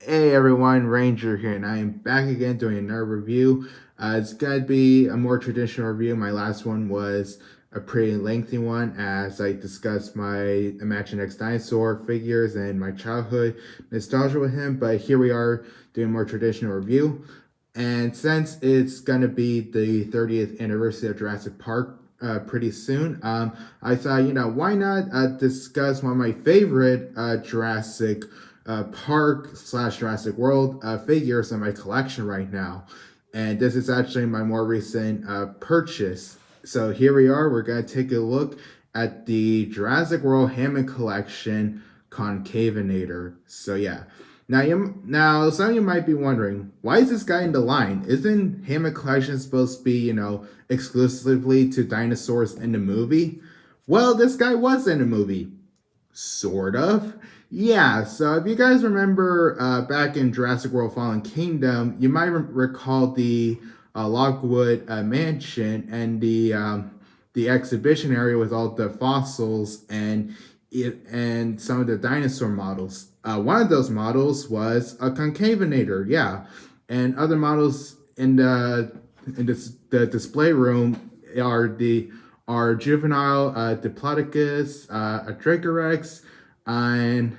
Hey everyone, Ranger here, and I am back again doing another review. It's gonna be a more traditional review. My last one was a pretty lengthy one as I discussed my Imagine Next Dinosaur figures and my childhood nostalgia with him, but here we are doing a more traditional review. And since it's gonna be the 30th anniversary of Jurassic Park pretty soon, I thought, why not discuss one of my favorite Jurassic Park slash Jurassic World figures in my collection right now. And this is actually my more recent purchase. So here we are. We're going to take a look at the Jurassic World Hammond collection Concavenator. So yeah. Now, some of you might be wondering, why is this guy in the line? Isn't Hammond collection supposed to be, exclusively to dinosaurs in the movie? Well, this guy was in the movie. Sort of. Yeah, so if you guys remember back in Jurassic World Fallen Kingdom, you might recall the Logwood Mansion and the exhibition area with all the fossils and some of the dinosaur models. One of those models was a Concavenator, yeah, and other models in the display room are juvenile Diplodocus, a Dracorex, and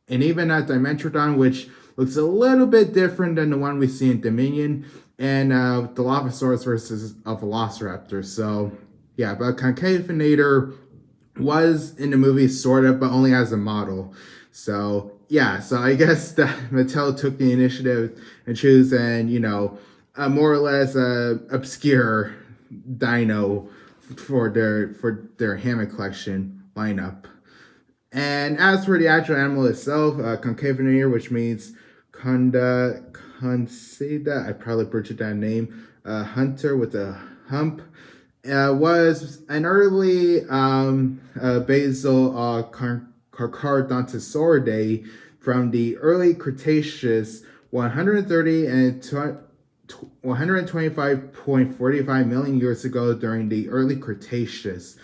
even a Dimetrodon, which looks a little bit different than the one we see in Dominion, and the Allosaurus versus a Velociraptor. So yeah, but Concavenator was in the movie sort of, but only as a model. So yeah, so I guess that Mattel took the initiative and choosing, a more or less obscure dino for their Hammond collection lineup. And as for the actual animal itself, Concavenator, which means Conceda, I probably butchered that name, hunter with a hump, was an early basal Carcharodontosauridae from the early Cretaceous 130 and 125.45 million years ago during the early Cretaceous,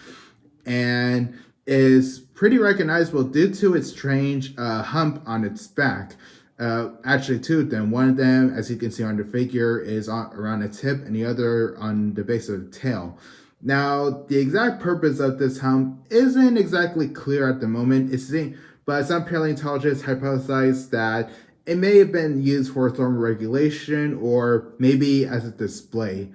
and is pretty recognizable due to its strange hump on its back. Actually, two of them. One of them, as you can see on the figure, is around the tip, and the other on the base of the tail. Now, the exact purpose of this hump isn't exactly clear at the moment. But some paleontologists hypothesize that it may have been used for thermal regulation or maybe as a display.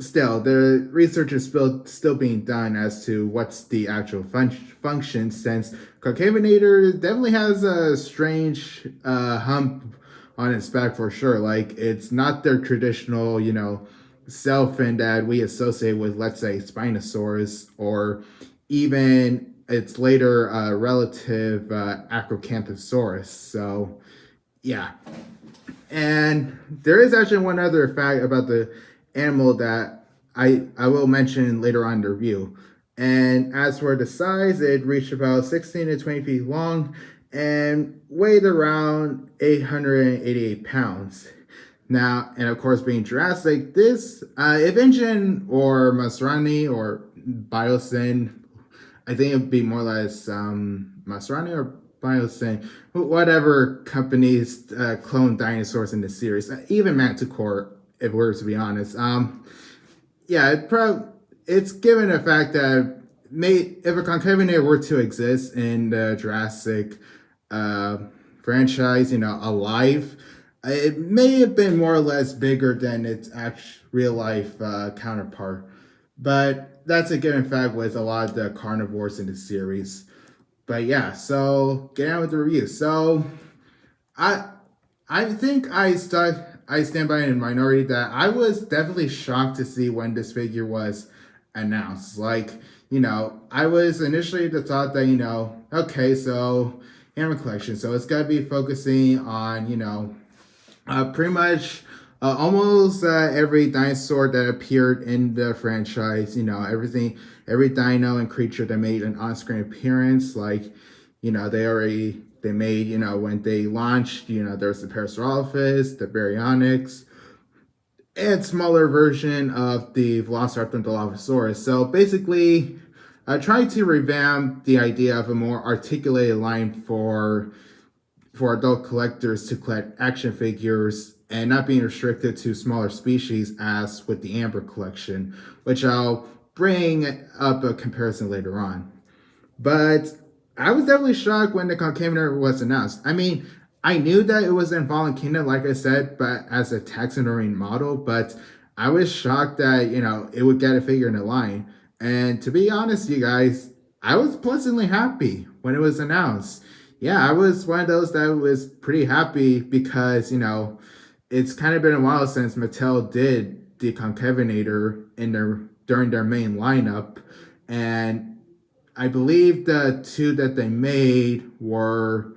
Still, the research is still being done as to what's the actual function, since Concavenator definitely has a strange hump on its back for sure. Like, it's not their traditional, cell fin that we associate with, let's say, Spinosaurus, or even its later relative Acrocanthosaurus. So, yeah. And there is actually one other fact about the animal that I will mention later on in the review. And as for the size, it reached about 16 to 20 feet long and weighed around 888 pounds. Now, and of course, being Jurassic, this, if Engine or Masrani or Biosyn, I think it would be more or less Masrani or Biosyn, whatever companies clone dinosaurs in the series, even Manticore, if we're to be honest. Yeah, it's given the fact that if a Concavenator were to exist in the Jurassic franchise, alive, it may have been more or less bigger than its actual real life counterpart. But that's a given fact with a lot of the carnivores in the series. But yeah, so getting on with the review. So I I think I stand by in minority that I was definitely shocked to see when this figure was announced. Like, I was initially the thought that, okay, so Hammer Collection, so it's gotta be focusing on, pretty much almost every dinosaur that appeared in the franchise, every dino and creature that made an on-screen appearance, like, they made, when they launched, there's the Parasaurolophus, the Baryonyx, and smaller version of the Velociraptor and Dilophosaurus. So basically, I tried to revamp the idea of a more articulated line for adult collectors to collect action figures and not being restricted to smaller species as with the Amber collection, which I'll bring up a comparison later on. But I was definitely shocked when the Concavenator was announced. I mean, I knew that it was in Fallen Kingdom, like I said, but as a taxidermy model, but I was shocked that, it would get a figure in the line. And to be honest, you guys, I was pleasantly happy when it was announced. Yeah, I was one of those that was pretty happy because, it's kind of been a while since Mattel did the Concavenator during their main lineup. And I believe the two that they made were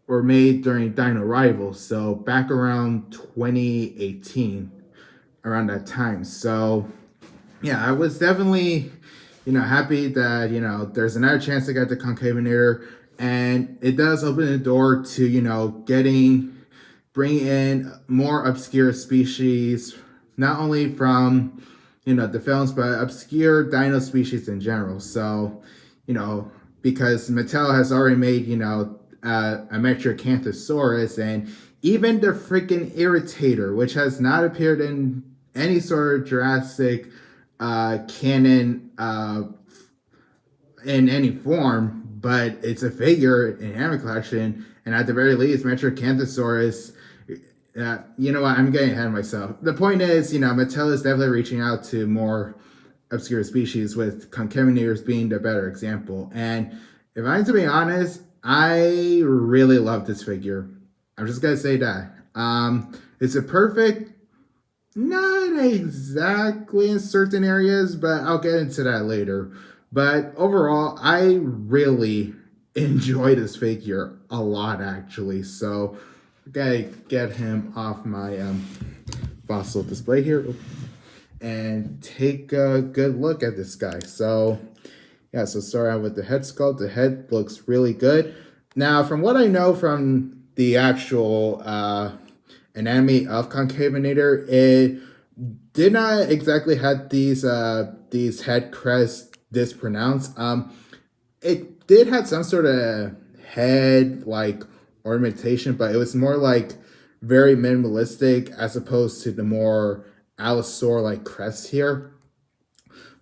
made during Dino Rivals, so back around 2018, around that time. So yeah, I was definitely, happy that, there's another chance to get the Concavenator, and it does open the door to, bring in more obscure species, not only from, the films, but obscure dino species in general. So, because Mattel has already made, a Metrocanthosaurus, and even the freaking Irritator, which has not appeared in any sort of Jurassic canon in any form, but it's a figure in Hammond collection, and at the very least, Metrocanthosaurus. You know what? I'm getting ahead of myself. The point is, Mattel is definitely reaching out to more obscure species, with Concavenators being the better example. And if I'm to be honest, I really love this figure. I'm just gonna say that. It's a perfect, not exactly in certain areas, but I'll get into that later. But overall, I really enjoy this figure a lot, actually. So, I gotta get him off my fossil display here and take a good look at this guy. So yeah, so start out with the head sculpt. The head looks really good. Now, from what I know from the actual anatomy of Concavenator, it did not exactly have these head crests this pronounced. It did have some sort of head like ornamentation, but it was more like very minimalistic as opposed to the more Allosaurus like crest here.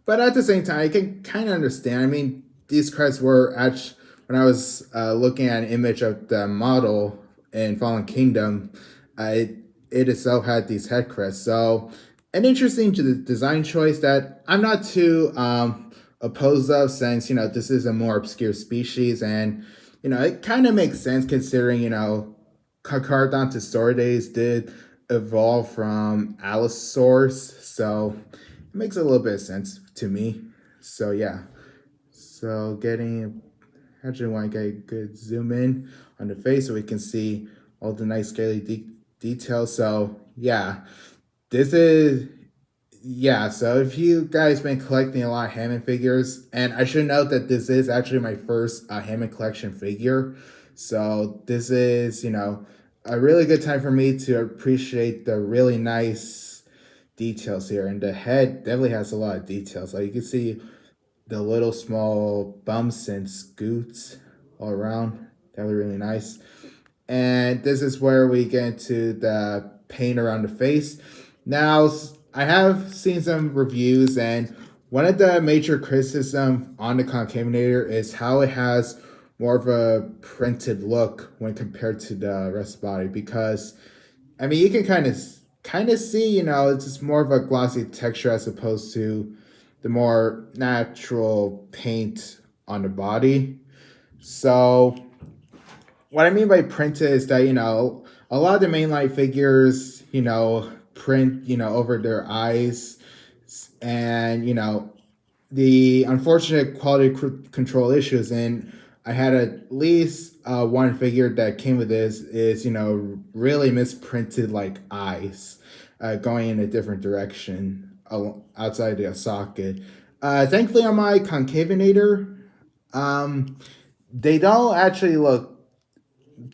But at the same time, I can kind of understand. I mean, these crests were actually, when I was looking at an image of the model in Fallen Kingdom, it itself had these head crests. So an interesting design choice that I'm not too opposed of, since, this is a more obscure species, and, it kind of makes sense considering, Carcharodontosauridae did evolve from Allosaurus, so it makes a little bit of sense to me. So yeah, so actually want to get a good zoom in on the face so we can see all the nice scaly details. So yeah, so if you guys been collecting a lot of Hammond figures, and I should note that this is actually my first Hammond collection figure, so this is, a really good time for me to appreciate the really nice details here. And the head definitely has a lot of details. Like you can see the little small bumps and scoots all around. Definitely really nice. And this is where we get into the paint around the face. Now, I have seen some reviews, and one of the major criticisms on the Concavenator is how it has more of a printed look when compared to the rest of the body. Because, I mean, you can kind of see, it's just more of a glossy texture as opposed to the more natural paint on the body. So what I mean by printed is that, a lot of the mainline figures, print, over their eyes, and, the unfortunate quality control issues. And I had at least one figure that came with this is, really misprinted like eyes going in a different direction outside the socket. Thankfully on my Concavenator, they don't actually look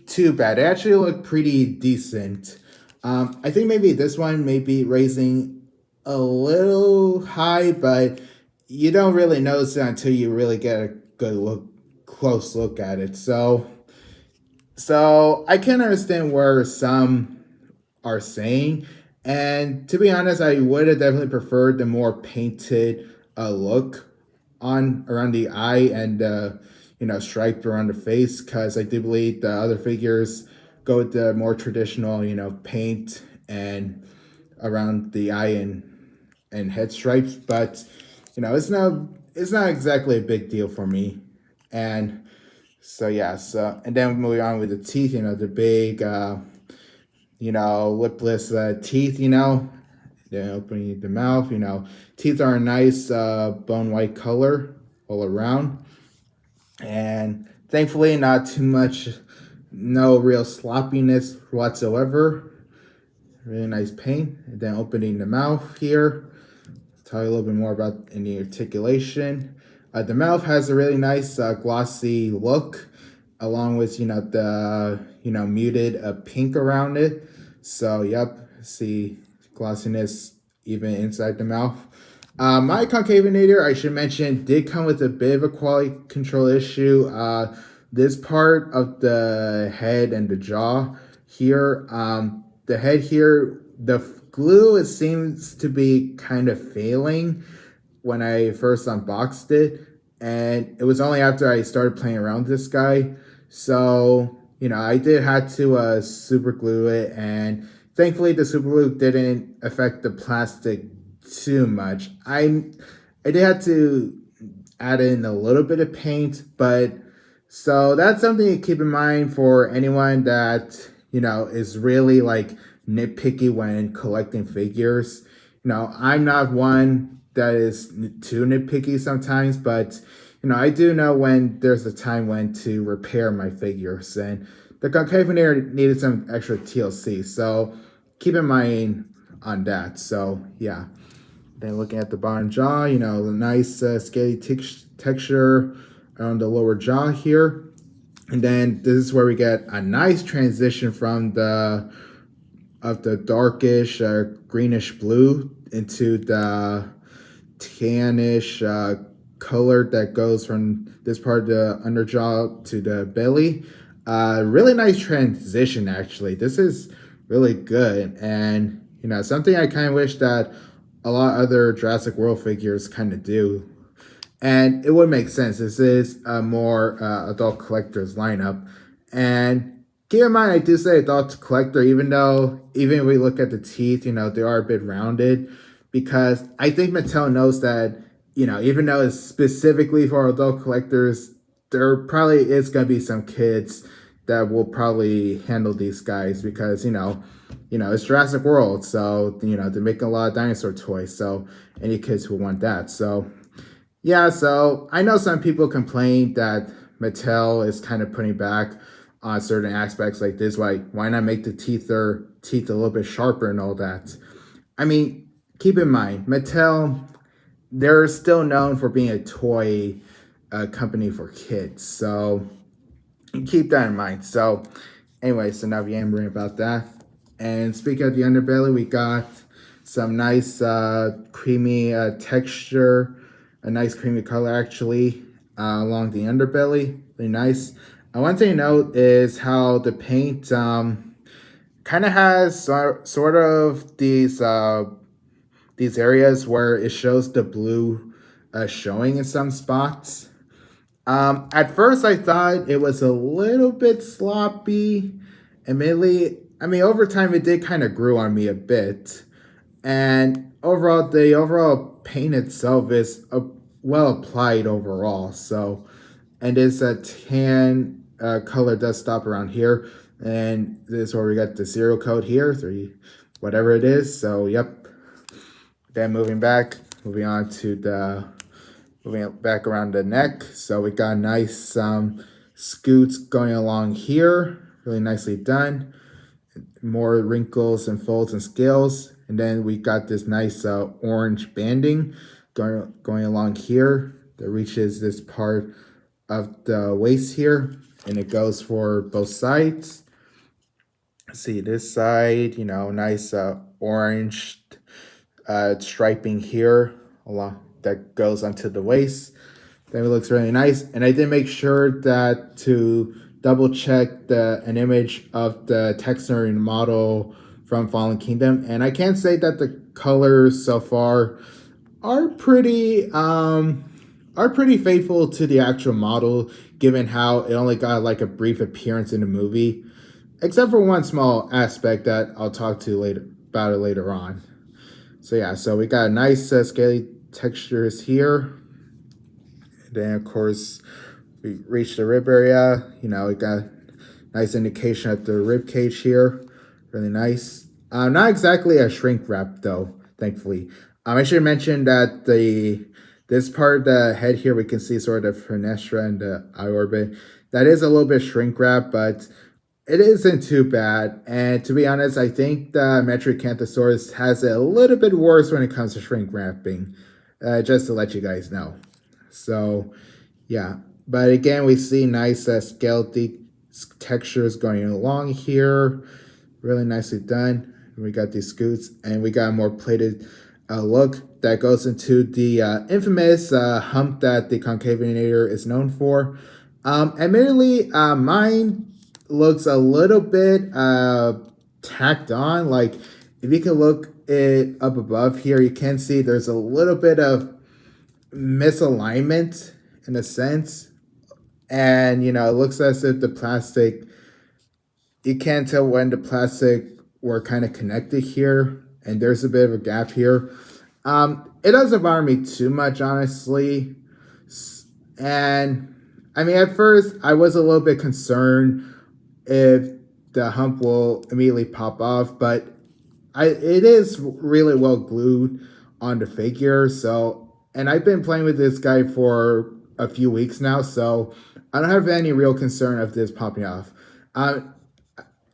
too bad. They actually look pretty decent. I think maybe this one may be raising a little high, but you don't really notice it until you really get a good close look at it. So So I can understand where some are saying, and to be honest, I would have definitely preferred the more painted look on around the eye and striped around the face, because I do believe the other figures go with the more traditional paint and around the eye and head stripes. But it's not exactly a big deal for me. And so yeah, so and then moving on with the teeth, the big lipless teeth, then opening the mouth, teeth are a nice bone white color all around, and thankfully not too much, no real sloppiness whatsoever. Really nice paint. And then opening the mouth here, tell you a little bit more about any articulation. The mouth has a really nice glossy look, along with the muted pink around it. So yep, see glossiness even inside the mouth. My Concavenator, I should mention, did come with a bit of a quality control issue. This part of the head and the jaw here, the head here, the glue, it seems to be kind of failing when I first unboxed it. And it was only after I started playing around with this guy. So, I did have to super glue it. And thankfully, the super glue didn't affect the plastic too much. I did have to add in a little bit of paint, but so that's something to keep in mind for anyone that is really like nitpicky when collecting figures. I'm not one that is too nitpicky sometimes, but I do know when there's a time when to repair my figures, and the Concavenator needed some extra TLC, so keep in mind on that. So yeah. Then looking at the bottom jaw, the nice scaly texture on the lower jaw here. And then this is where we get a nice transition from the darkish greenish blue into the tannish color that goes from this part of the underjaw to the belly. Really nice transition, actually. This is really good, and something I kind of wish that a lot of other Jurassic World figures kind of do. And it would make sense. This is a more adult collector's lineup. And keep in mind, I do say adult collector, even if we look at the teeth, they are a bit rounded. Because I think Mattel knows that, even though it's specifically for adult collectors, there probably is going to be some kids that will probably handle these guys because, it's Jurassic World. So, they're making a lot of dinosaur toys. So any kids who want that. So yeah, so I know some people complain that Mattel is kind of putting back on certain aspects like this. Why not make the teeth a little bit sharper and all that? I mean, keep in mind, Mattel, they're still known for being a toy company for kids. So keep that in mind. So anyway, so now we're yammering about that. And speaking of the underbelly, we got some nice creamy texture, a nice creamy color actually along the underbelly. Really nice. One thing to note is how the paint kind of has sort of these areas where it shows the blue showing in some spots. At first, I thought it was a little bit sloppy. Admittedly, I mean, over time, it did kind of grew on me a bit. And overall, the overall paint itself is well applied overall. So, and this tan color does stop around here. And this is where we got the serial code here, 3, whatever it is. So, yep. Then moving on to moving back around the neck. So we got nice scoots going along here. Really nicely done. More wrinkles and folds and scales. And then we got this nice orange banding going along here that reaches this part of the waist here. And it goes for both sides. See this side, nice orange striping here along that goes onto the waist. Then it looks really nice. And I did make sure that to double check an image of the texture model from Fallen Kingdom, and I can say that the colors so far are pretty faithful to the actual model, given how it only got like a brief appearance in the movie, except for one small aspect that I'll talk to later about it later on. So yeah, so we got nice scaly textures here. Then of course we reach the rib area. You know, we got nice indication of the rib cage here. Really nice. Not exactly a shrink wrap though, thankfully. I should mention that this part of the head here, we can see sort of fenestra and the eye orbit. That is a little bit shrink wrap, but it isn't too bad. And to be honest, I think the Metriacanthosaurus has it a little bit worse when it comes to shrink wrapping. Just to let you guys know. So, yeah. But again, we see nice skeletal textures going along here. Really nicely done. We got these scoots, and we got a more plated look that goes into the infamous hump that the Concavenator is known for. Admittedly, mine looks a little bit tacked on. Like, if you can look it up above here, you can see there's a little bit of misalignment in a sense. And, you know, it looks as if the plastic, you can't tell when the plastic were kind of connected here. And there's a bit of a gap here. It doesn't bother me too much, honestly. And, I mean, at first, I was a little bit concerned if the hump will immediately pop off. But it is really well glued on the figure. So, and I've been playing with this guy for a few weeks now. So, I don't have any real concern of this popping off.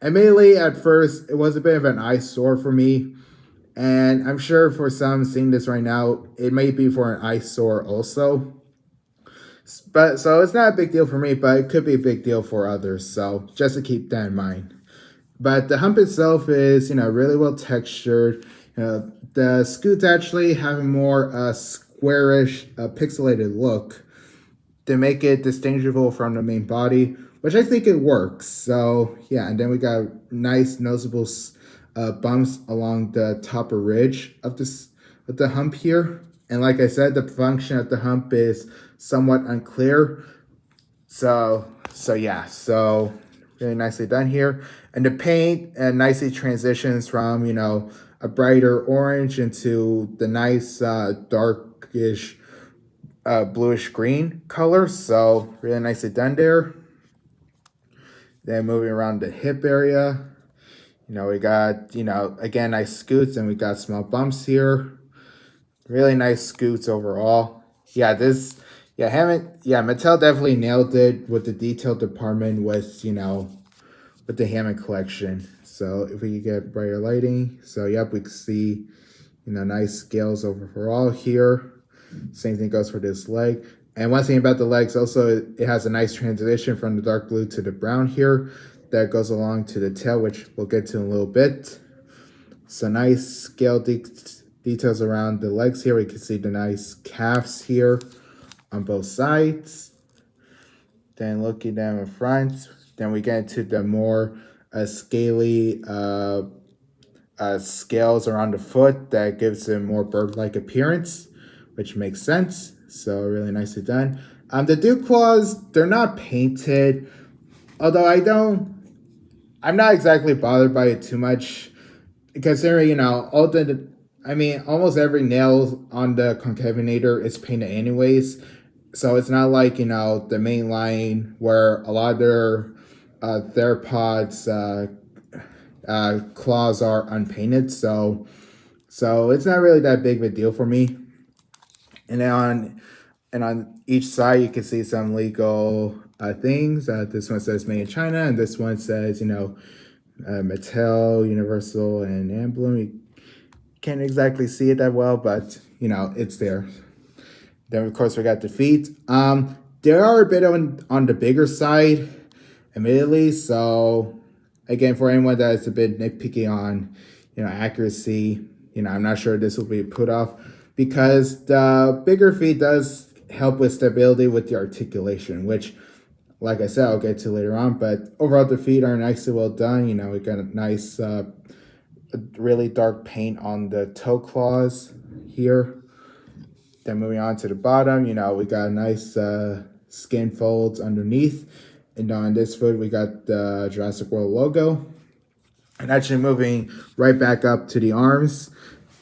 Admittedly, at first, it was a bit of an eyesore for me. And I'm sure for some seeing this right now, it may be for an eyesore also. But so it's not a big deal for me, but it could be a big deal for others. So just to keep that in mind. But the hump itself is, you know, really well textured. The scoots actually have a more squarish, pixelated look to make it distinguishable from the main body, which I think it works. So yeah, and then we got nice noticeable bumps along the top ridge of the hump here. And like I said, the function of the hump is somewhat unclear. So yeah, so really nicely done here. And the paint nicely transitions from, you know, a brighter orange into the nice darkish bluish green color. So really nicely done there. Then moving around the hip area, you know, we got, you know, again, nice scoots, and we got small bumps here. Really nice scoots overall. Yeah, Hammond, Mattel definitely nailed it with the detail department with, you know, with the Hammond collection. So if we get brighter lighting, so yep, we can see, you know, nice scales overall here. Same thing goes for this leg. And one thing about the legs also, it has a nice transition from the dark blue to the brown here that goes along to the tail, which we'll get to in a little bit. So nice scale details around the legs here. We can see the nice calves here on both sides. Then looking down in front, then we get into the more scaly scales around the foot that gives it a more bird-like appearance, which makes sense. So really nicely done. The dew claws, they're not painted, although I'm not exactly bothered by it too much, considering, you know, almost every nail on the Concavenator is painted anyways. So it's not like, you know, the main line where a lot of their theropods claws are unpainted. So it's not really that big of a deal for me. And then on each side, you can see some legal things. This one says made in China, and this one says, you know, Mattel, Universal, and Amblin. You can't exactly see it that well, but, you know, it's there. Then, of course, we got the feet. They are a bit on the bigger side, admittedly. So, again, for anyone that is a bit nitpicky on, you know, accuracy, you know, I'm not sure this will be put off, because the bigger feet does help with stability with the articulation, which like I said, I'll get to later on. But overall, the feet are nicely well done. We got a nice, really dark paint on the toe claws here. Then moving on to the bottom, we got nice skin folds underneath. And on this foot, we got the Jurassic World logo. And actually moving right back up to the arms.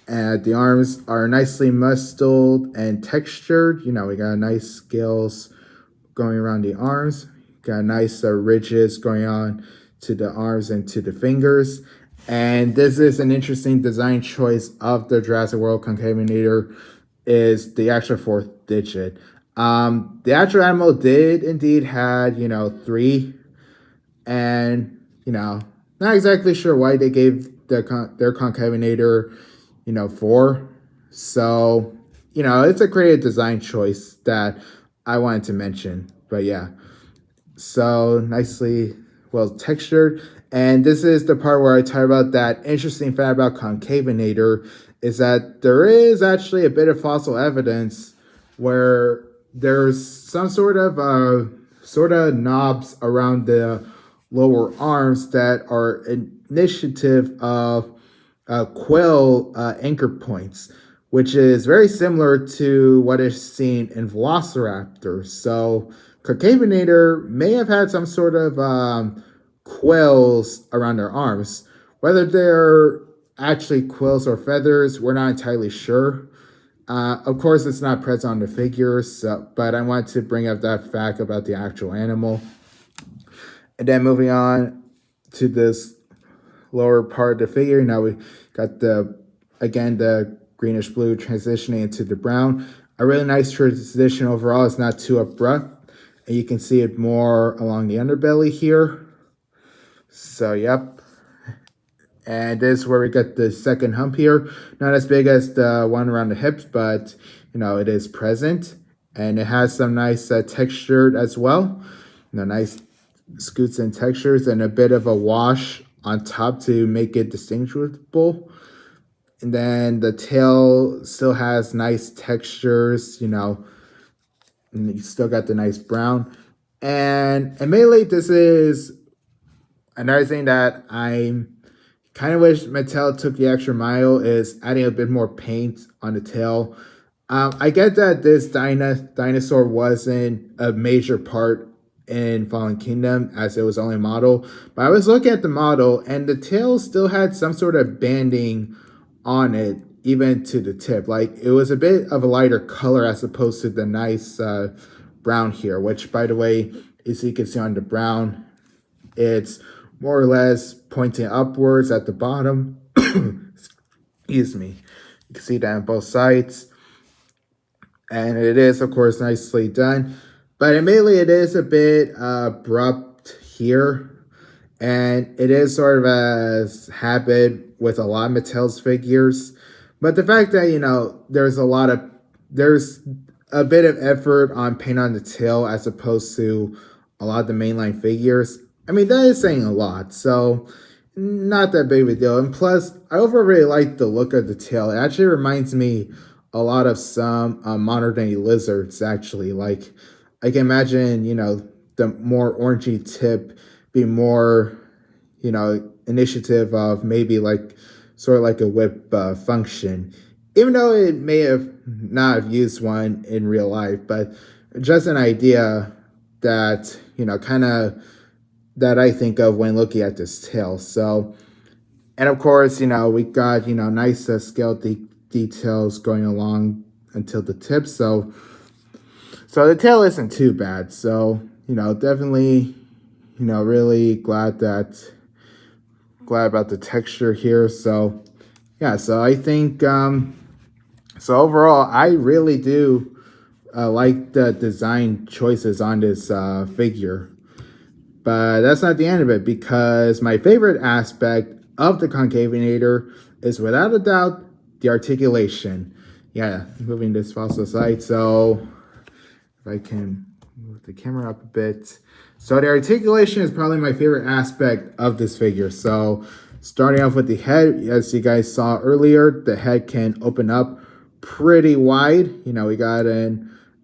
And the arms are nicely muscled and textured. We got nice scales going around the arms. Got nice ridges going on to the arms and to the fingers. And this is an interesting design choice of the Jurassic World Concavenator, is the actual fourth digit. The actual animal did indeed had, 3. And, not exactly sure why they gave their Concavenator, 4. So, it's a creative design choice that I wanted to mention. But yeah, so nicely well textured. And this is the part where I talk about that interesting fact about Concavenator, is that there is actually a bit of fossil evidence where there's some sort of knobs around the lower arms that are initiative of quill anchor points, which is very similar to what is seen in velociraptors. So Concavenator may have had some sort of quills around their arms. Whether they're actually quills or feathers, we're not entirely sure. Of course, it's not present on the figures, but I want to bring up that fact about the actual animal. And then moving on to this lower part of the figure, now we got the greenish blue transitioning into the brown. A really nice transition overall. It's not too abrupt, and you can see it more along the underbelly here. So, yep. And this is where we get the second hump here. Not as big as the one around the hips, but, it is present. And it has some nice textured as well. Nice scoots and textures, and a bit of a wash on top to make it distinguishable. And then the tail still has nice textures, and you still got the nice brown. And admittedly, this is another thing that I kind of wish Mattel took the extra mile, is adding a bit more paint on the tail. I get that this dinosaur wasn't a major part in Fallen Kingdom, as it was only a model, but I was looking at the model and the tail still had some sort of banding on it, even to the tip. Like, it was a bit of a lighter color as opposed to the nice brown here, which, by the way, as you can see on the brown, it's more or less pointing upwards at the bottom. Excuse me. You can see that on both sides. And it is, of course, nicely done. But admittedly, it is a bit abrupt here. And it is sort of a habit with a lot of Mattel's figures. But the fact that, there's a bit of effort on paint on the tail as opposed to a lot of the mainline figures, I mean, that is saying a lot. So, not that big of a deal. And plus, I overall really like the look of the tail. It actually reminds me a lot of some modern day lizards, actually. Like, I can imagine, the more orangey tip be more, initiative of maybe like sort of like a whip function, even though it may have not have used one in real life, but just an idea that, kind of that I think of when looking at this tail. So, and of course, we got, nice scale details going along until the tip. So the tail isn't too bad. So, definitely, really glad about the texture here. So, yeah, so I think, so overall, I really do like the design choices on this figure. But that's not the end of it, because my favorite aspect of the Concavenator is without a doubt the articulation. Yeah, moving this fossil aside. So if I can move the camera up a bit. So the articulation is probably my favorite aspect of this figure. So starting off with the head, as you guys saw earlier, the head can open up pretty wide. We got a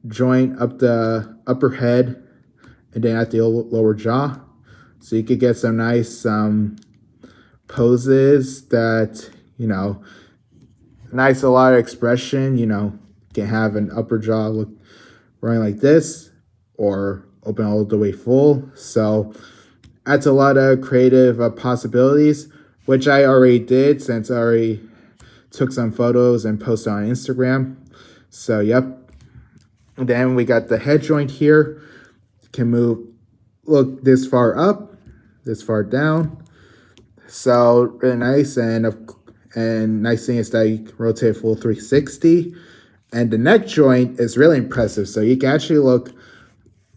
joint up the upper head and then at the lower jaw. So you could get some nice poses that, nice, a lot of expression. You can have an upper jaw look running like this, or open all the way full. So that's a lot of creative possibilities, which I already did since I already took some photos and posted on Instagram. So yep. And then we got the head joint here. Can move, look this far up, this far down. So really nice, and nice thing is that you can rotate full 360. And the neck joint is really impressive. So you can actually look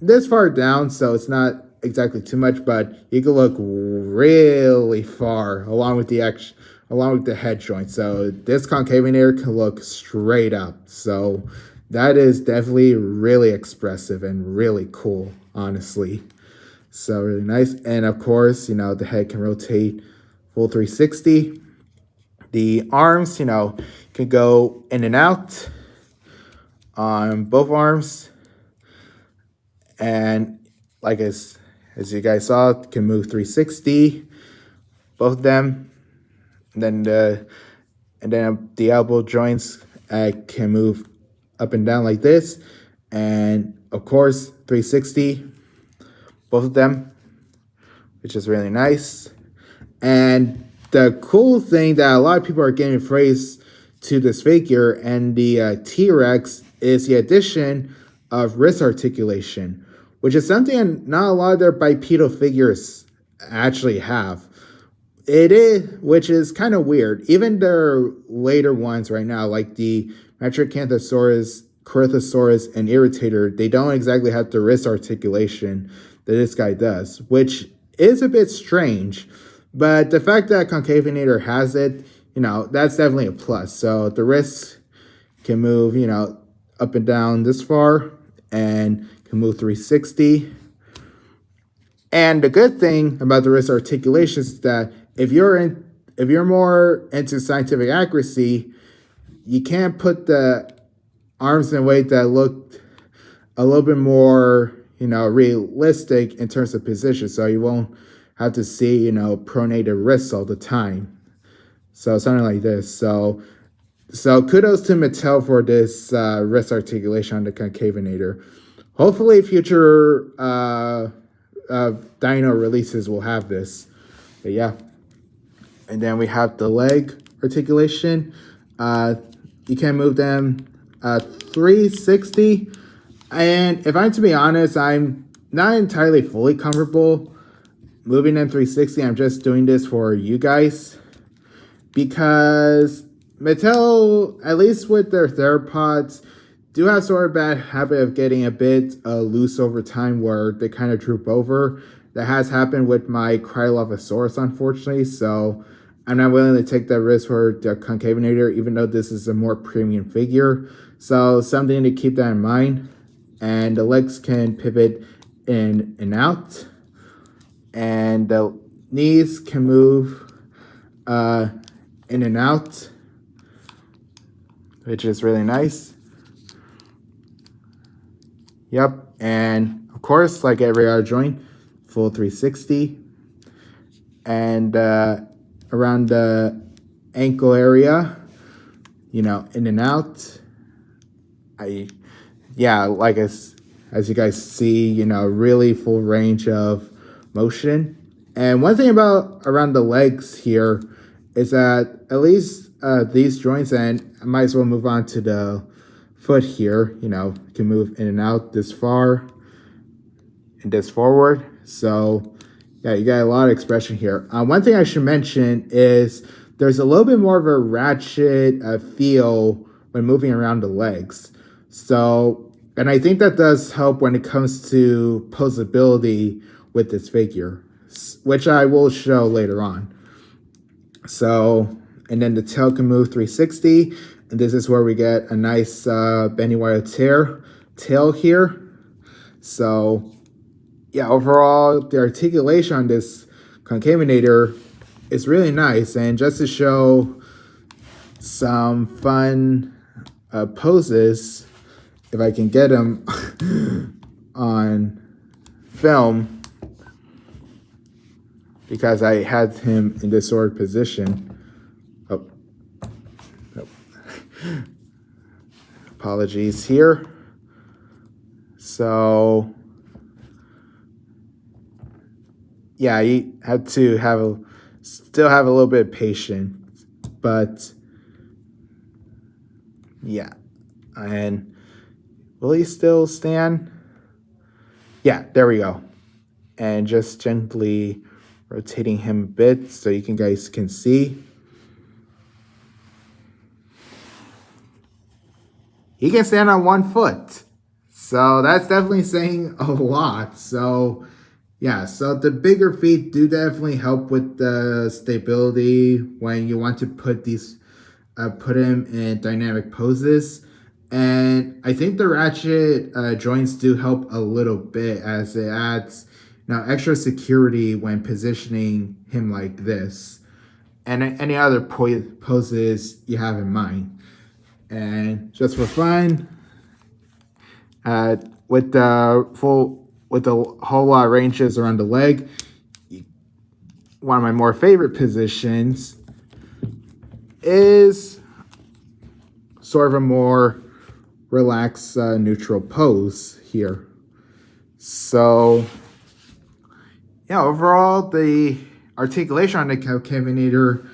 this far down, so it's not exactly too much, but you can look really far along with the head joint. So this Concavenator can look straight up. So that is definitely really expressive and really cool, honestly. So really nice. And of course, the head can rotate full 360. The arms, can go in and out on both arms. And like as you guys saw, it can move 360, both of them. And then the elbow joints can move up and down like this. And of course, 360, both of them, which is really nice. And the cool thing that a lot of people are getting praised to this figure and the T-Rex is the addition of wrist articulation, which is something not a lot of their bipedal figures actually have. It is, which is kind of weird. Even their later ones right now, like the Metriacanthosaurus, Corythosaurus, and Irritator, they don't exactly have the wrist articulation that this guy does, which is a bit strange. But the fact that Concavenator has it, that's definitely a plus. So the wrist can move, up and down this far, and can move 360. And the good thing about the wrist articulation is that if you're more into scientific accuracy, you can't put the arms in a way that look a little bit more, realistic in terms of position. So you won't have to see, pronated wrists all the time. So something like this. So kudos to Mattel for this wrist articulation on the Concavenator. Hopefully future Dino releases will have this. But yeah. And then we have the leg articulation. You can move them 360. And if I'm to be honest, I'm not entirely fully comfortable moving them 360. I'm just doing this for you guys. Because Mattel, at least with their theropods, do have sort of bad habit of getting a bit loose over time where they kind of droop over. That has happened with my Allosaurus, unfortunately. So I'm not willing to take that risk for the Concavenator, even though this is a more premium figure. So something to keep that in mind. And the legs can pivot in and out. And the knees can move in and out, which is really nice. Yep, and of course, like every other joint, full 360. And around the ankle area, in and out. Like as you guys see, really full range of motion. And one thing about around the legs here is that at least these joints, and I might as well move on to the foot here, can move in and out this far and this forward. So yeah, you got a lot of expression here. One thing I should mention is there's a little bit more of a ratchet feel when moving around the legs. So, and I think that does help when it comes to posability with this figure, which I will show later on. So, and then the tail can move 360. And this is where we get a nice Benny Wire tail here. So, yeah, overall, the articulation on this Concavenator is really nice. And just to show some fun poses, if I can get them on film because I had him in this sort of position. Oh, oh. Apologies here. So yeah, you had to still have a little bit of patience, but yeah. And will he still stand? Yeah, there we go. And just gently rotating him a bit so you guys can see. He can stand on 1 foot. So that's definitely saying a lot. So yeah, so the bigger feet do definitely help with the stability when you want to put him in dynamic poses. And I think the ratchet joints do help a little bit as it adds extra security when positioning him like this and any other poses you have in mind. And just for fun, with the whole ranges around the leg, one of my more favorite positions is sort of a more relaxed, neutral pose here. So, yeah, overall, the articulation on the Concavenator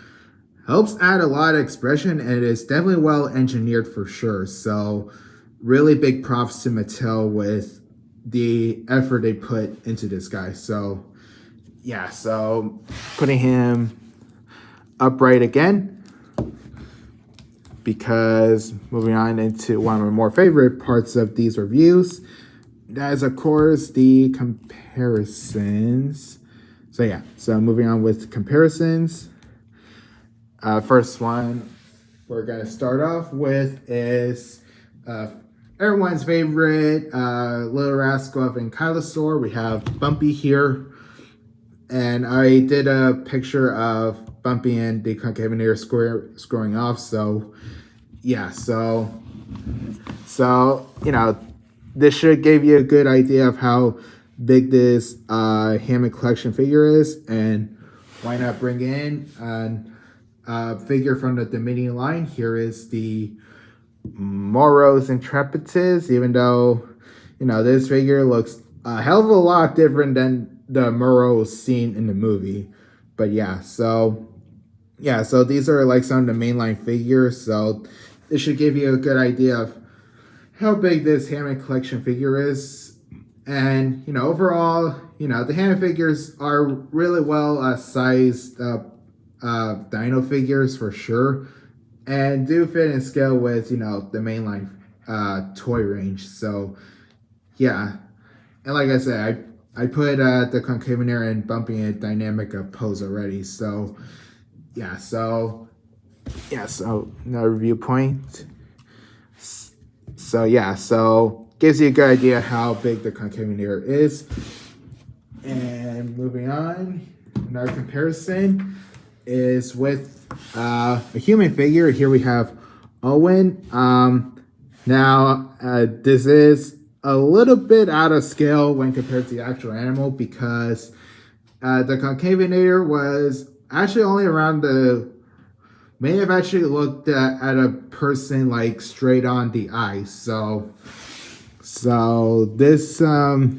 helps add a lot of expression, and it is definitely well engineered for sure. So, really big props to Mattel with the effort they put into this guy. So, yeah, so putting him upright again, because moving on into one of my more favorite parts of these reviews, that is, of course, the comparisons. So yeah, so moving on with comparisons. First one we're going to start off with is everyone's favorite Little Rascal of Ankylosaur. We have Bumpy here. And I did a picture of Bumpy and the Concavenator scoring off. So, yeah, so this should give you a good idea of how big this Hammond collection figure is, and why not bring in a figure from the Dominion line. Here is the Moros Intrepides, even though this figure looks a hell of a lot different than the Moros seen in the movie. But yeah, so these are like some of the mainline figures, so this should give you a good idea of how big this Hammond collection figure is. And overall, the Hammond figures are really well sized dino figures for sure, and do fit in scale with the mainline toy range. So yeah, and like I said, I put the Concavenator and Bumpy in a dynamic pose already. So yeah, so another viewpoint. So yeah, so gives you a good idea how big the Concavenator is. And moving on, another comparison is with a human figure. Here we have Owen. Now this is a little bit out of scale when compared to the actual animal, because the Concavenator was actually only around may have actually looked at a person like straight on the eye. So this so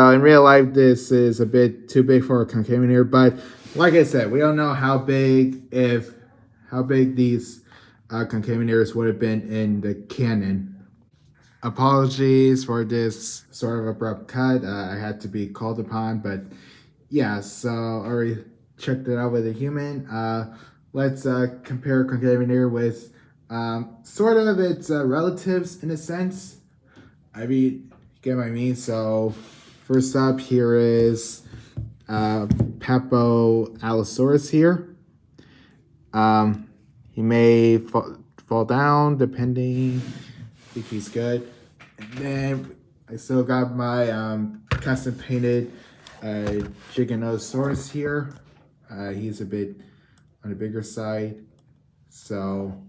in real life this is a bit too big for a Concavenator, but like I said, we don't know how big these Concavenators would have been in the canon. Apologies for this sort of abrupt cut. I had to be called upon, but yeah, so I already checked it out with a human. Let's compare Concavenator with sort of its relatives in a sense. I mean, you get what I mean? So first up here is Papo Allosaurus here. He may fall down depending if he's good. And then I still got my custom painted Giganosaurus here. He's a bit on the bigger side. So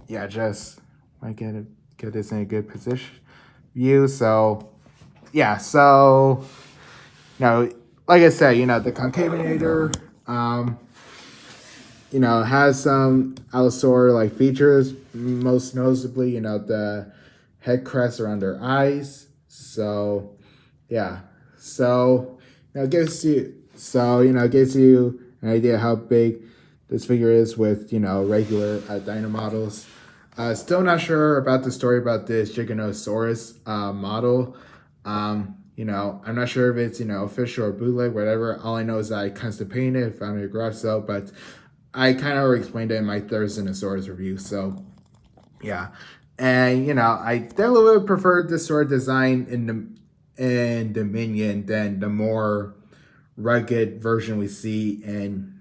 yeah, just might get this in a good position view. So yeah, so like I said, the Concavenator, has some Allosaurus like features, most noticeably, the head crest around their eyes. So, yeah. So, it gives you an idea how big this figure is with, regular dino models. Still not sure about the story about this Giganosaurus model. I'm not sure if it's, official or bootleg, whatever. All I know is that I constipated it, found it a garage sale, but I kind of explained it in my Thursdaynosaurus review. So, yeah. And, I definitely would prefer this sort of design in Dominion than the more rugged version we see in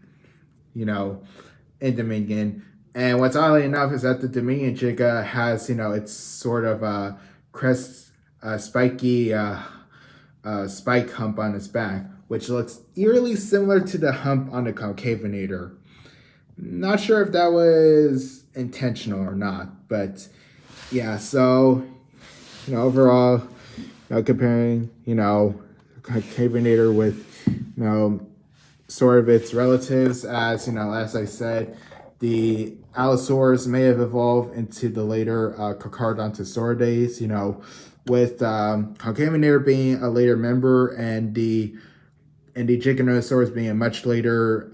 Dominion. And what's oddly enough is that the Dominion Giga has, its sort of crest, spiky spike hump on its back, which looks eerily similar to the hump on the Concavenator. Not sure if that was intentional or not, but yeah, so, overall, comparing, Concavenator with, sort of its relatives, as I said, the Allosaurus may have evolved into the later Carcharodontosauridae, with Concavenator being a later member and the Giganosaurus being a much later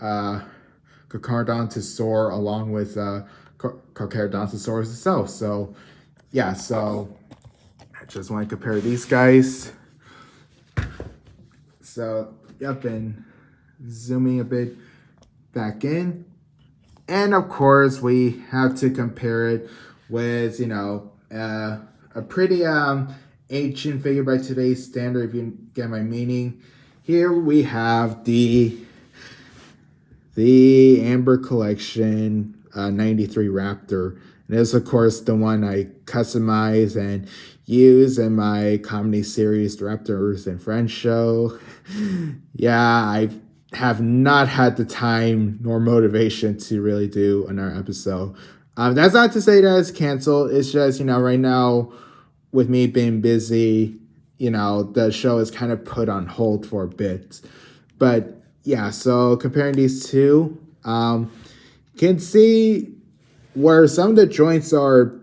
Carcharodontosaur along with Carcharodontosaurus itself. So, yeah, so I just want to compare these guys. So, yep, and zooming a bit back in. And of course, we have to compare it with, a pretty ancient figure by today's standard, if you get my meaning. Here we have the Amber Collection 93 Raptor. And this is, of course, the one I customize and use in my comedy series, The Raptors and Friends show. Yeah, I have not had the time nor motivation to really do another episode. That's not to say that it's canceled. It's just, right now, with me being busy, the show is kind of put on hold for a bit. But yeah, so comparing these two, can see where some of the joints are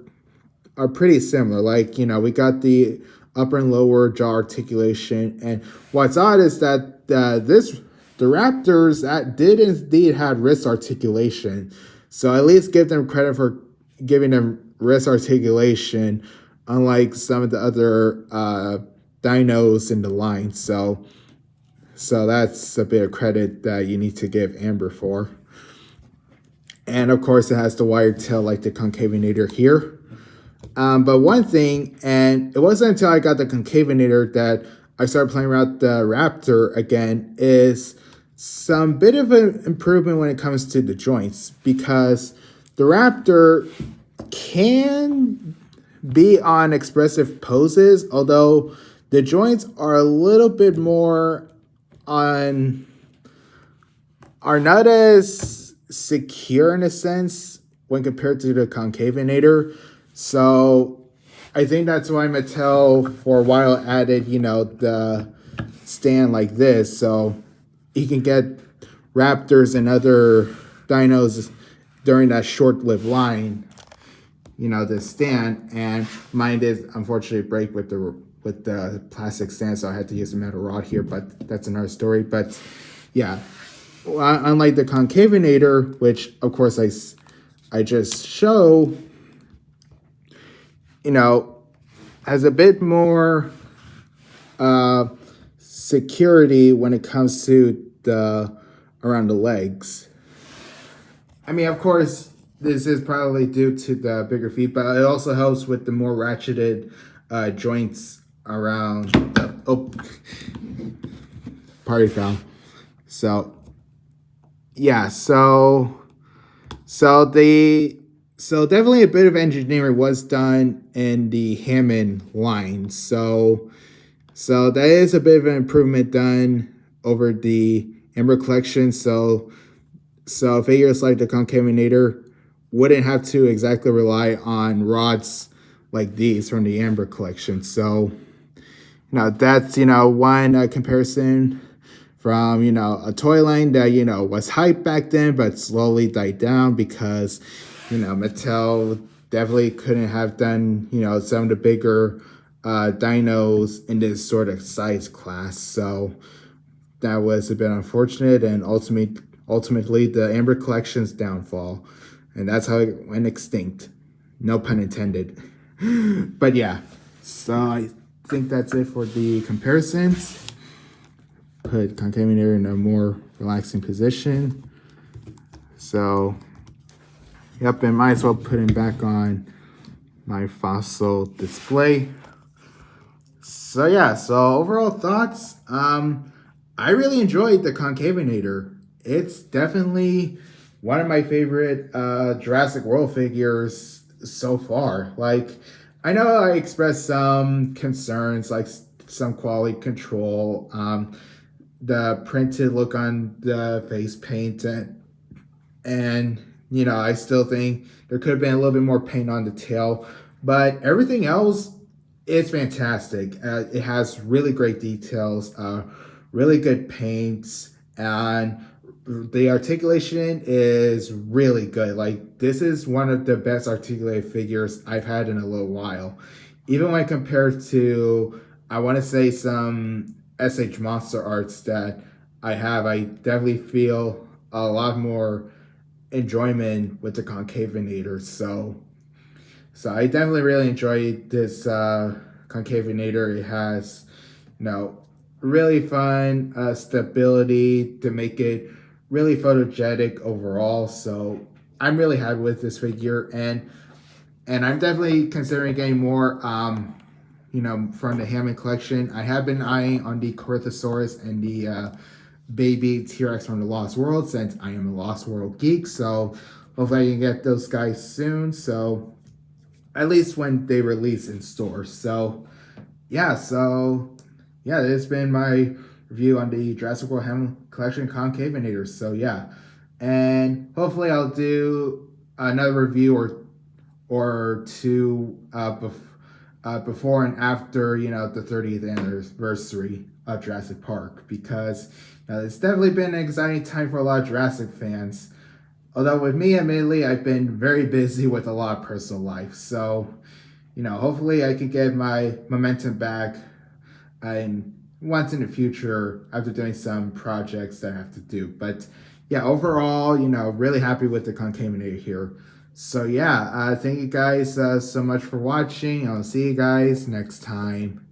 pretty similar. Like, we got the upper and lower jaw articulation. And what's odd is that the Raptors did indeed have wrist articulation. So at least give them credit for giving them wrist articulation, unlike some of the other dinos in the line. So that's a bit of credit that you need to give Amber for. And of course, it has the wire tail like the Concavenator here. But one thing, and it wasn't until I got the Concavenator that I started playing around the Raptor again, is some bit of an improvement when it comes to the joints, because the Raptor can be on expressive poses, although the joints are a little bit more are not as secure in a sense when compared to the Concavenator. So I think that's why Mattel for a while added, the stand like this, so you can get Raptors and other dinos during that short-lived line, this stand. And mine did unfortunately break with the plastic stand, so I had to use a metal rod here, but that's another story. But yeah, unlike the Concavenator, which of course I just show, has a bit more security when it comes to around the legs. I mean, of course, this is probably due to the bigger feet, but it also helps with the more ratcheted joints around party foul. So yeah, so definitely a bit of engineering was done in the Hammond line. So that is a bit of an improvement done over the Amber Collection. So figures like the Concavenator wouldn't have to exactly rely on rods like these from the Amber Collection. So that's, one comparison from, a toy line that, was hyped back then, but slowly died down because, Mattel definitely couldn't have done, some of the bigger dinos in this sort of size class. So that was a bit unfortunate, and ultimately the Amber Collection's downfall. And that's how it went extinct. No pun intended. But yeah, so I think that's it for the comparisons. Put Concavenator in a more relaxing position. So, yep, and might as well put him back on my fossil display. So yeah, so overall thoughts, I really enjoyed the Concavenator. It's definitely one of my favorite Jurassic World figures so far. Like, I know I expressed some concerns, like some quality control, the printed look on the face paint, and I still think there could have been a little bit more paint on the tail, but everything else is fantastic. It has really great details, really good paints, and the articulation is really good. Like, this is one of the best articulated figures I've had in a little while. Even when compared to, I want to say, some SH Monster arts that I have, I definitely feel a lot more enjoyment with the Concavenator. So I definitely really enjoyed this Concavenator. It has, really fun stability to make it really photogenic overall. So I'm really happy with this figure, and I'm definitely considering getting more from the Hammond collection. I have been eyeing on the Corythosaurus and the baby T-Rex from the Lost World, since I am a Lost World geek. So hopefully I can get those guys soon. So at least when they release in stores. So yeah, this has been my review on the Jurassic World Hammond collection Concavenator. So yeah, and hopefully I'll do another review or two before and after the 30th anniversary of Jurassic Park, because it's definitely been an exciting time for a lot of Jurassic fans. Although with me, admittedly, I've been very busy with a lot of personal life. So, hopefully I can get my momentum back and once in the future after doing some projects that I have to do. But yeah, overall, really happy with the Concavenator here. So yeah, thank you guys so much for watching. I'll see you guys next time.